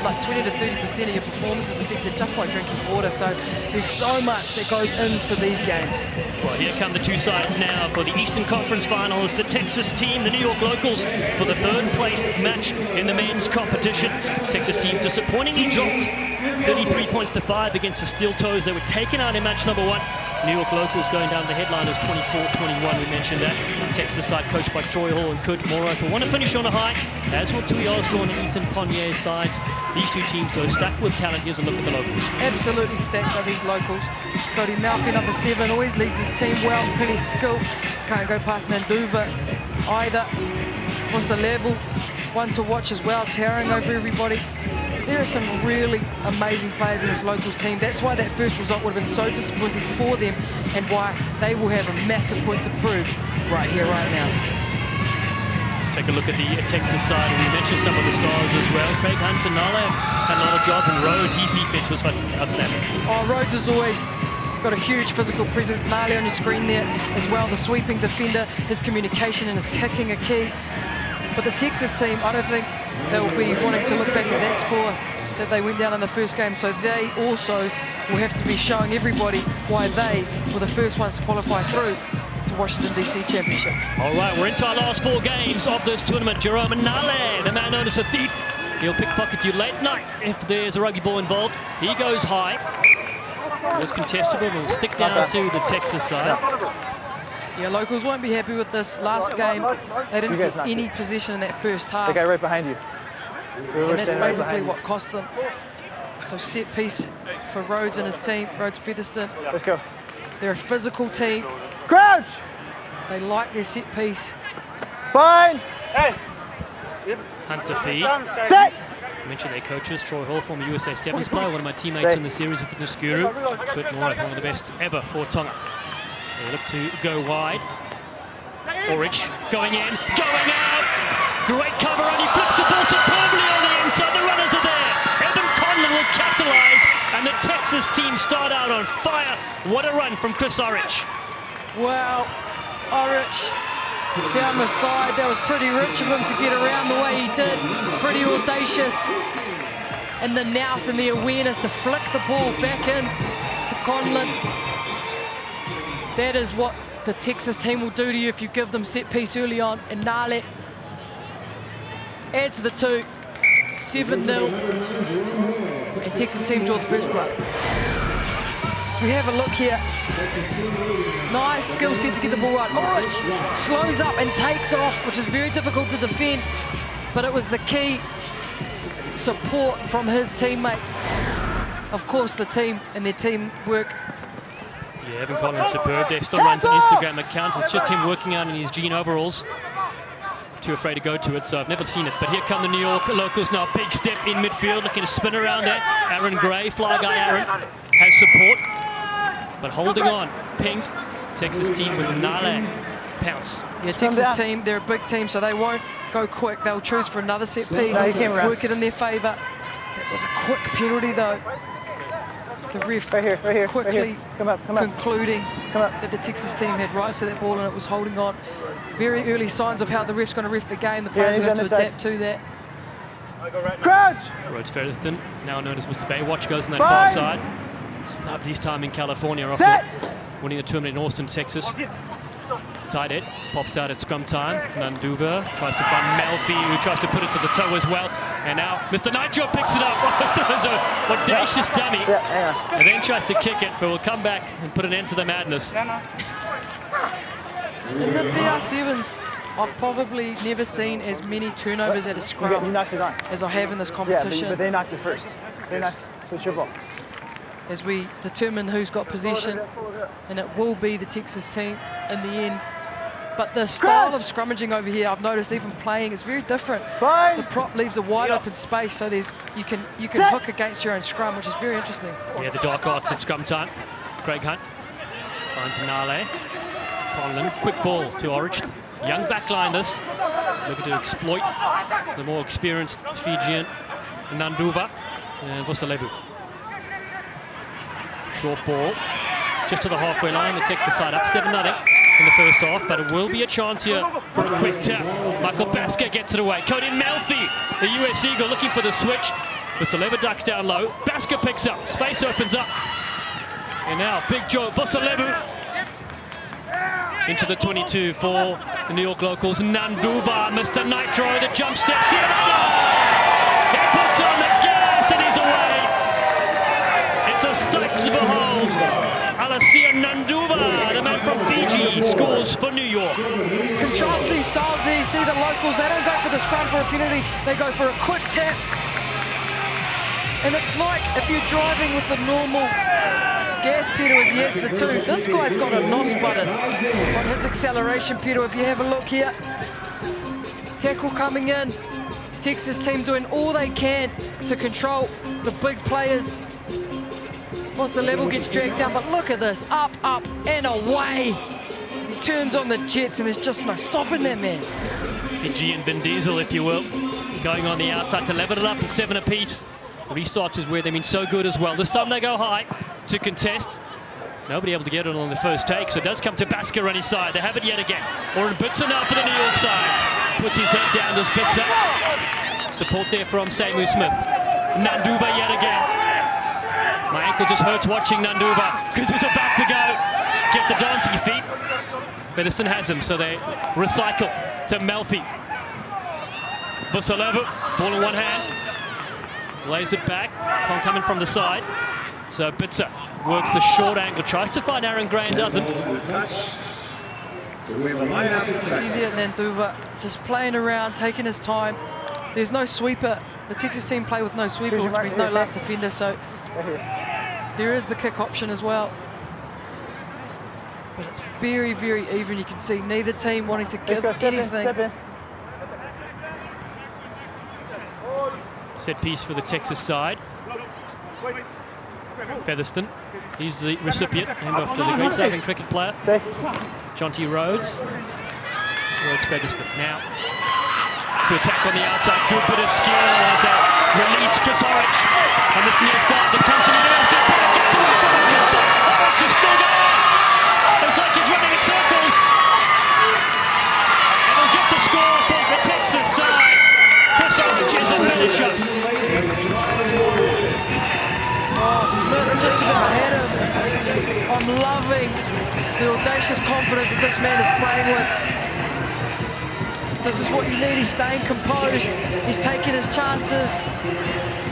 wild, like 20 to 30% of your performance is affected just by drinking water. So there's so much that goes into these games. Well, here come the two sides now for the Eastern Conference Finals. The Texas team, the New York Locals, for the third place match in the men's competition. Texas team disappointingly dropped 33 points to 5 against the Steel Toes. They were taken out in match number 1. New York Locals going down to the headliners 24-21, we mentioned that. Texas side coached by Troy Hall and Kurt Morrow want to finish on a high, as will Tui Osborne and Ethan Ponier's sides. These two teams, though, stacked with talent. Here's a look at the Locals. Absolutely stacked by these Locals. Cody Melphy, number 7, always leads his team well, pretty skilled. Can't go past Naduva either. Vosalevu, one to watch as well, towering over everybody. There are some really amazing players in this Locals team. That's why that first result would have been so disappointing for them and why they will have a massive point to prove right here, right now. Take a look at the Texas side. We mentioned some of the stars as well. Craig Hunt and Nala had another job, and Rhodes, his defense was outstanding. Oh, Rhodes has always got a huge physical presence. Nala on your screen there as well, the sweeping defender. His communication and his kicking are key. But the Texas team, I don't think they'll be wanting to look back at that score that they went down in the first game. So they also will have to be showing everybody why they were the first ones to qualify through to Washington, D.C. Championship. All right, we're into our last 4 games of this tournament. Jerome Nale, the man known as a thief. He'll pickpocket you late night if there's a rugby ball involved. He goes high. It was contestable. We'll stick down to the Texas side. Yeah, Locals won't be happy with this last game. They didn't get any possession in that first half. The guy right behind you. And that's basically what cost them. So set piece for Rhodes and his team, Rhodes Featherston. Let's go. They're a physical team. Crouch! They like their set piece. Bind! Hey! Hunter feed. Set! I mentioned their coaches, Troy Hall, former USA Sevens player, one of my teammates in the series, a fitness guru. But more, one of the best ever for Tonga. They look to go wide. Orrin going in, going out. Great cover, and he flicks the ball superbly on the inside. The runners are there. Evan Conlon will capitalize, and the Texas team start out on fire. What a run from Chris Orrin. Wow, Orrin down the side. That was pretty rich of him to get around the way he did. Pretty audacious. And the nous and the awareness to flick the ball back in to Conlon. That is what the Texas team will do to you if you give them set piece early on. And Nale adds the 2, 7-0. And Texas team draw the first blood. So we have a look here. Nice skill set to get the ball right. Orrin slows up and takes off, which is very difficult to defend. But it was the key support from his teammates. Of course, the team and their teamwork. Yeah, Evan Conlon superb. There still runs an Instagram account. It's just him working out in his jean overalls. Too afraid to go to it, so I've never seen it. But here come the New York Locals now. Big step in midfield, looking to spin around there. Aaron Gray, fly guy Aaron, has support. But holding on, pinged. Texas team with Nale. Pounce. Yeah, Texas team, they're a big team, so they won't go quick. They'll choose for another set piece, work it in their favour. That was a quick penalty, though. The ref quickly concluding that the Texas team had rights to that ball and it was holding on. Very early signs of how the ref's going to ref the game. The players will have to adapt to that. Crouch! Rhodes Featherston, now known as Mr. Baywatch, goes on that far side. He's loved his time in California after winning the tournament in Austin, Texas. Tight end, pops out at scrum time. Naduva tries to find Melphy, who tries to put it to the toe as well. And now Mr. Nitro picks it up. It was an audacious dummy. And then tries to kick it, but will come back and put an end to the madness. In the PR Sevens, I've probably never seen as many turnovers at a scrum as I have in this competition. Yeah, but they knocked it first. They knocked, so it's your ball. As we determine who's got possession, and it will be the Texas team in the end. But the style of scrummaging over here, I've noticed even playing, is very different. The prop leaves a wide open space, so there's you can hook against your own scrum, which is very interesting. Yeah, the dark arts at scrum time. Craig Hunt finds Nale. Conlon, quick ball to Orrin. Young backline this. Looking to exploit the more experienced Fijian Naduva and Vosalevu. Short ball, just to the halfway line. The Texas side up 7-0 in the first half, but it will be a chance here for a quick tap. Michael Baska gets it away. Cody Melphy, the US Eagle, looking for the switch. Vosalevu ducks down low. Baska picks up. Space opens up. And now big Joe Vosalevu into the 22 for the New York locals. Naduva, Mr. Nitro, the jump steps in. He puts on the gas and he's away. It's a sight to behold. Alasio Naduva, the man from Fiji, scores for New York. Contrasting styles there. You see the locals, they don't go for the scrum for a penalty, they go for a quick tap. And it's like if you're driving with the normal gas pedal as he hits the 2, this guy's got a NOS button on his acceleration pedal. If you have a look here, tackle coming in, Texas team doing all they can to control the big players. Vosalevu gets dragged down, but look at this, up, up, and away. He turns on the jets, and there's just no stopping that man. Fijian Vin Diesel, if you will, going on the outside to level it up to 7 apiece. The restarts is where they've been so good as well. This time they go high to contest. Nobody able to get it on the first take, so it does come to Baska on his side. They have it yet again. Orrin Bizer now for the New York sides. Puts his head down, does Bizer. Support there from Seimou Smith. Naduva yet again. My ankle just hurts watching Naduva because he's about to go get the dancing feet. Benson has him, so they recycle to Melphy. Vosalevu, ball in one hand. Lays it back, can't come in from the side. So Bizer works the short angle, tries to find Aaron Gray and doesn't. See there Naduva just playing around, taking his time. There's no sweeper. The Texas team play with no sweeper, which means no last defender, so there is the kick option as well. But it's very, very even. You can see neither team wanting to give anything. Set piece for the Texas side. Featherston, he's the recipient. Hand off to the great Southern cricket player, Jonty Rhodes. Rhodes Featherston now to attack on the outside. Good bit of skill as a release. Kruse on this near side. The country university gets away from the keeper. Orange is still going. It's like he's running in circles. And we'll get the score for the Texas side. Kruse is a finisher. Oh, Smith just about had him. I'm loving the audacious confidence that this man is playing with. This is what you need. He's staying composed. He's taking his chances.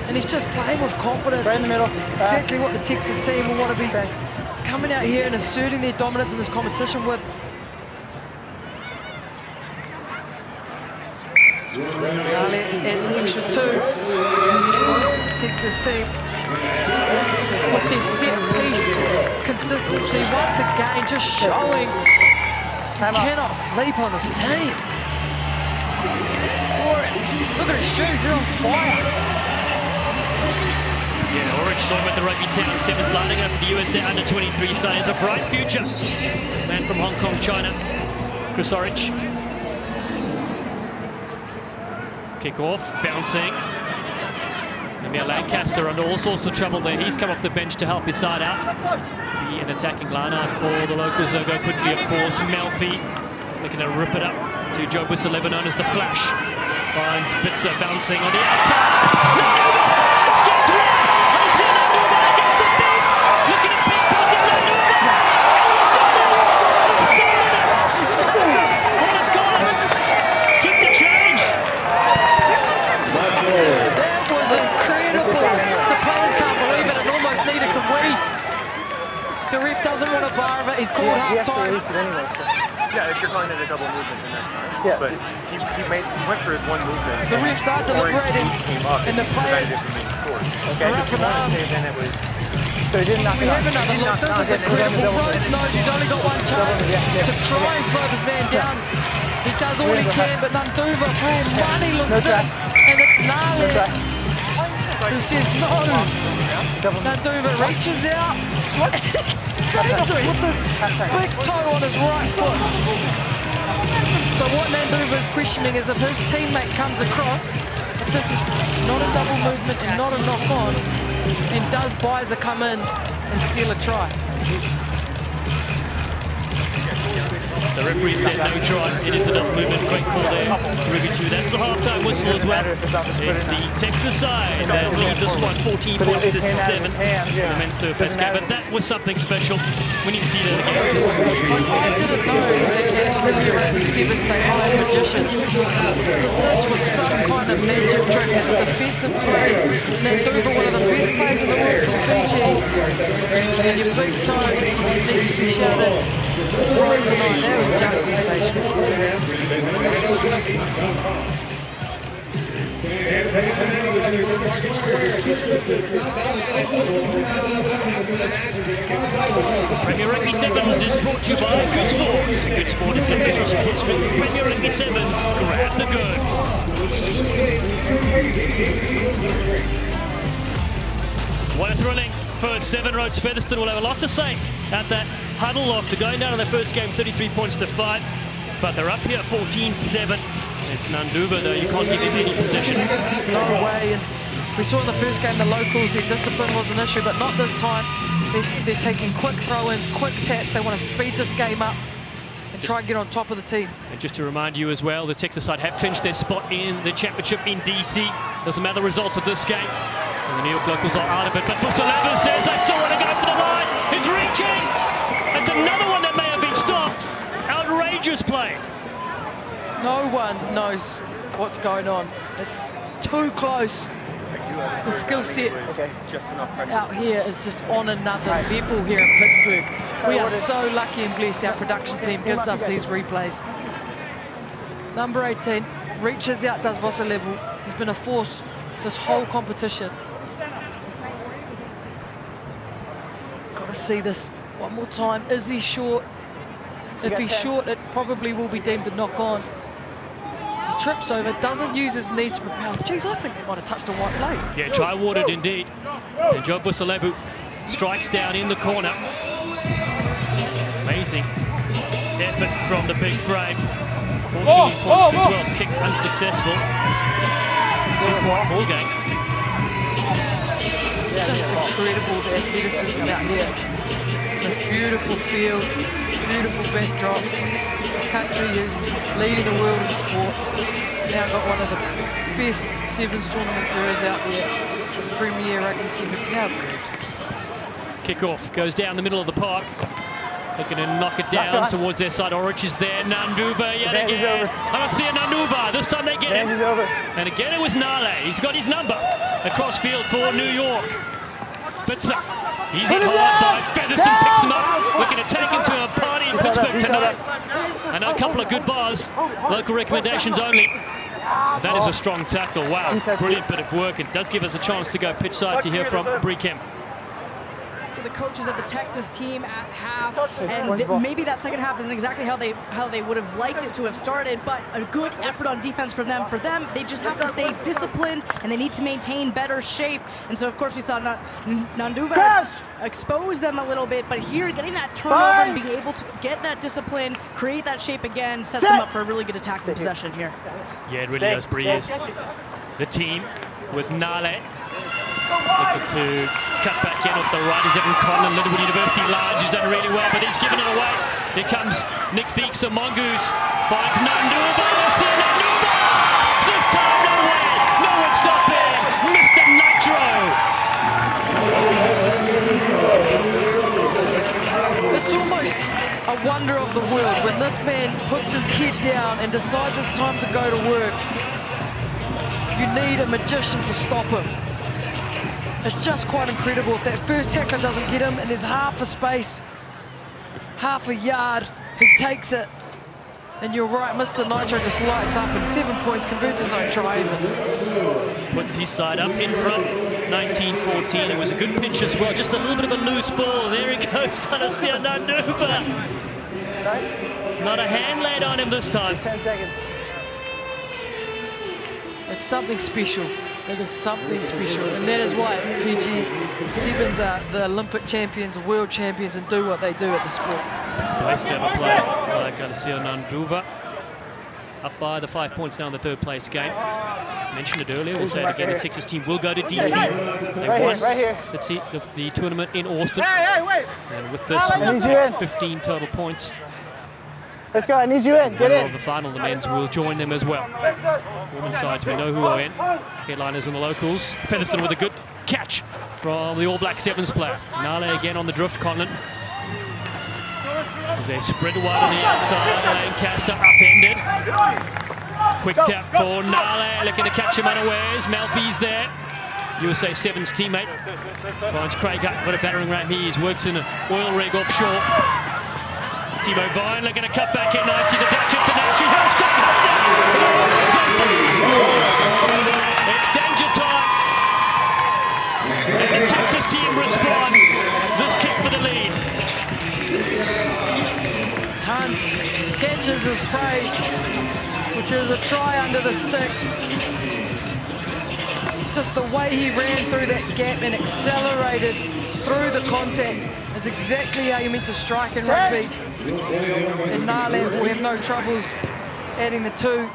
And he's just playing with confidence. Right in the middle. Exactly what the Texas team will want to be coming out here and asserting their dominance in this competition with. It's the extra 2. Texas team with their set piece consistency once again, just showing cannot sleep on this team. Look at his shoes, they're on fire. Yeah, Orange saw him at the Rugby Sevens lining up for the USA Under-23 side. Has a bright future. Man from Hong Kong, China, Kruse Orange. Kick off, bouncing. Maybe Lancaster under all sorts of trouble there. He's come off the bench to help his side out. Be an attacking line-out for the locals. They'll go quickly, of course. Melphy looking to rip it up to Joe Vosalevu, known as the Flash. Finds Bizer bouncing on the outside. Naduva! Skipped one! Alasio Naduva against the beat! Looking at pickpocket Naduva! And he's done it! He's stolen it! He's what a goal! Keep the change! That was incredible. The players can't believe it, and almost neither can we. The ref doesn't want a bar of it. He's called half-time. Yeah, if you're calling it a double movement, then that's fine. Yeah. But he went for his one movement. The refs are deliberating, and the players Okay, are up in arms. then it was. So he didn't knock We it have off. another look. This is incredible. Rhodes knows he's only got one chance to try and slow this man down. He does all he can, but Naduva for all money looks in, and it's Nale who says no. Naduva reaches out, saves it with this big toe on his right foot. So what Naduva is questioning is if his teammate comes across, if this is not a double movement and not a knock-on, then does Bizer come in and steal a try? The referee said no try. It is a double movement. Great call there. Ruby 2. That's the halftime whistle as well. It's the Texas side that lead this one 14 points to 7 in the men's third place game. But that was something special. We need to see that again. I didn't know that in Premier Rugby Sevens they hired magicians. Because this was some kind of magic trick as a defensive play. Naduva, one of the best players in the world from Fiji. And your big toe needs to be shouted. This right tonight, that was just sensational. Premier Rugby Sevens is brought to you by Good Sport. Good Sport is the official sports drink of Premier Rugby Sevens. Grab the good. What a thrilling first 7 roads. Featherston will have a lot to say at that huddle after going down in their first game 33 points to 5. But they're up here 14-7. It's Naduva though, you can't give him any possession. No way, and we saw in the first game the locals, their discipline was an issue, but not this time. They're taking quick throw-ins, quick taps. They want to speed this game up and try and get on top of the team. And just to remind you as well, the Texas side have clinched their spot in the championship in DC. Doesn't matter the result of this game. And the New York locals are out of it, but Vosalevu says, I still want to go for the line. It's reaching. It's another one that may have been stopped. Outrageous play. No one knows what's going on. It's too close. The skill set out here is just on another level here in Pittsburgh. We are so lucky and blessed. Our production team gives us these replays. Number 18 reaches out, does Vosalevu. He's been a force this whole competition. Got to see this one more time. Is he short? If he's short, it probably will be deemed a knock on. He trips over, doesn't use his knees to propel. Jeez, I think they might have touched a white plate. Yeah, try-watered indeed. And Joe Vosalevu strikes down in the corner. Amazing effort from the big frame. 14 points to 12, kick unsuccessful. 2-point ball game. Just incredible, the athleticism out here. This beautiful field, beautiful backdrop. Country who's leading the world in sports. Now got one of the best sevens tournaments there is out there. The Premier Rugby Sevens. How good. Kickoff goes down the middle of the park. Looking to knock it down towards their side. Orich is there. Naduva yet again. Alasio Naduva. This time they get him. And again it was Nale. He's got his number. Across field for New York. Bizer. He's hit hard by Featherston. Picks him up. Looking to take him to a party in Pittsburgh tonight. And a couple of good bars. Local recommendations only. That is a strong tackle. Wow. Brilliant bit of work. It does give us a chance to go pitch side to hear from Breakham. To the coaches of the Texas team at half, and maybe that second half isn't exactly how they would have liked it to have started, but a good effort on defense for them. For them, they just have to stay disciplined, and they need to maintain better shape. And so, of course, we saw Naduva expose them a little bit, but here, getting that turnover and being able to get that discipline, create that shape again, sets them up for a really good attacking possession here. Yeah, it really does, Breeze. The team with Nale looking to cut back in off the right is Evan Conlon, Lindenwood University Large, has done really well, but he's given it away. Here comes Nick Feakes, the Mongoose, finds Naduva, this time no way, no one stopping, Mr. Nitro. It's almost a wonder of the world when this man puts his head down and decides it's time to go to work. You need a magician to stop him. It's just quite incredible. If that first tackler doesn't get him and there's half a space, half a yard, he takes it. And you're right, Mr. Nitro just lights up and 7 points, converts his own try even. Puts his side up in front, 19-14. It was a good pitch as well, just a little bit of a loose ball. There he goes, Alasio Naduva. Not a hand laid on him this time. 10 seconds. It's something special. It is something special, and that is why Fiji Sevens are the Olympic champions, the world champions, and do what they do at the sport. Nice to have a play like Alasio Naduva. Up by the 5 points now in the third place game. Mentioned it earlier, we'll say it again, the Texas team will go to DC. They won the tournament in Austin. And with this, we'll have 15 total points. Let's go, I need you in, get Of in. the final, the men's will join them as well. Women's sides, we know who are in. Headliners and the locals. Featherstone with a good catch from the All Black Sevens player. Nale again on the drift, Conlon. As they spread wide on the outside, Lancaster upended. Quick tap for Nale, looking to catch him unawares. Melphy's there. USA Sevens teammate. Finds Craig up, got a battering ram here. He works in an oil rig offshore. Timo Vine looking to cut back in nicely. The Dutch international has got It's danger time. And the Texas team respond. This kick for the lead. Hunt catches his prey, which is a try under the sticks. Just the way he ran through that gap and accelerated through the contact is exactly how you meant to strike in rugby. And Nale will have no troubles adding the 2.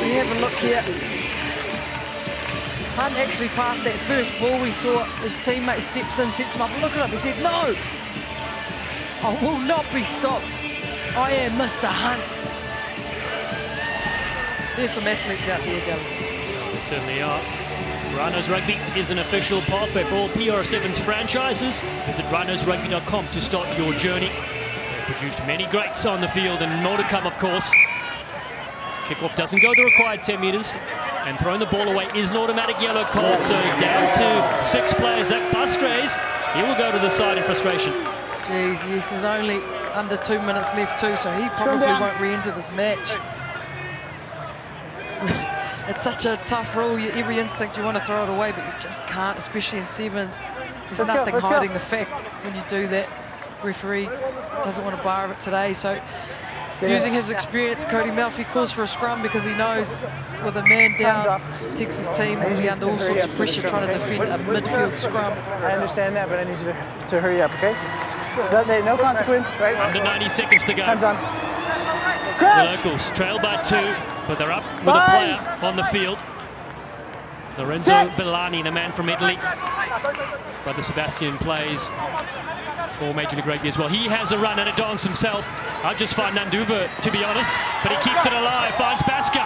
We have a look here. Hunt actually passed that first ball. We saw his teammate steps in, sets him up. Look at him, he said, "No, I will not be stopped. I am Mr. Hunt." There's some athletes out there, Dylan. They certainly are. Rhinos Rugby is an official pathway for all PR Sevens franchises. Visit rhinosrugby.com to start your journey. They've produced many greats on the field and more to come, of course. Kickoff doesn't go the required 10 metres, and throwing the ball away is an automatic yellow card, so down to 6 players. That Bustres, he will go to the side in frustration. Jeez, yes, there's only under 2 minutes left too, so he probably won't re-enter this match. It's such a tough rule. Every instinct you want to throw it away, but you just can't, especially in sevens. There's nothing hiding the fact when you do that. Referee doesn't want to bar it today, so using his experience, Cody Melphy calls for a scrum because he knows with a man down, Texas team will be under all sorts of pressure trying to defend a midfield scrum. I understand that, but I need you to hurry up, okay? No consequence, right? Under 90 seconds to go. Time's on. The locals trail by 2, but they're up with a player on the field. Lorenzo Villani, the man from Italy. Brother Sebastian plays for Major League Rugby as well. He has a run and a dance himself. I'd just find Naduva, to be honest, but he keeps it alive. Finds Baska,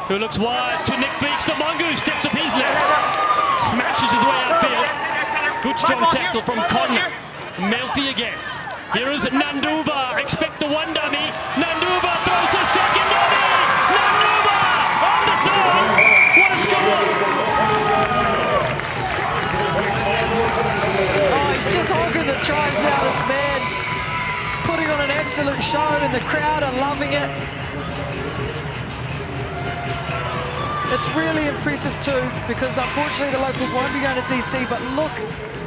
who looks wide to Nick Feakes. The Mongoose steps up his left, smashes his way upfield. Good strong tackle from Conlon. Melphy again. Here is Naduva. Expect the one dummy. Naduva throws a second dummy. Naduva on the zone. What a score! Oh, he's just hogging the tries now, this man. Putting on an absolute show, and the crowd are loving it. It's really impressive too, because unfortunately the locals won't be going to DC, but look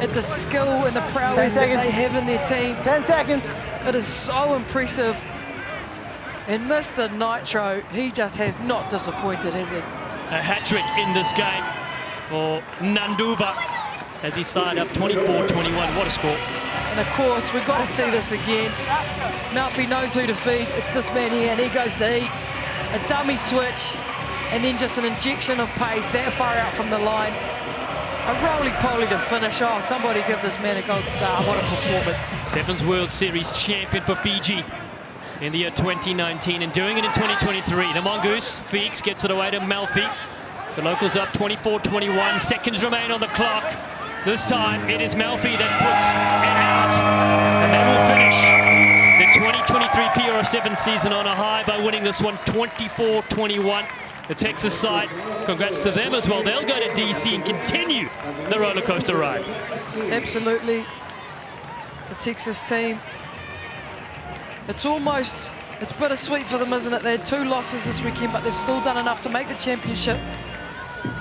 at the skill and the prowess that they have in their team. 10 seconds. It is so impressive. And Mr. Nitro, he just has not disappointed, has he? A hat-trick in this game for Naduva as he side up 24-21. What a score. And of course, we've got to see this again. Melphy knows who to feed. It's this man here, and he goes to eat. A dummy switch, and then just an injection of pace that far out from the line. A roly-poly to finish. Oh, somebody give this man a gold star. What a performance. Sevens World Series champion for Fiji in the year 2019 and doing it in 2023. The Mongoose, Feakes gets it away to Melphy. The locals up 24-21. Seconds remain on the clock. This time it is Melphy that puts it out. And they will finish the 2023 PR Sevens season on a high by winning this one 24-21. The Texas side, congrats to them as well. They'll go to DC and continue the roller coaster ride. Absolutely. The Texas team. It's bittersweet for them, isn't it? They had 2 losses this weekend, but they've still done enough to make the championship.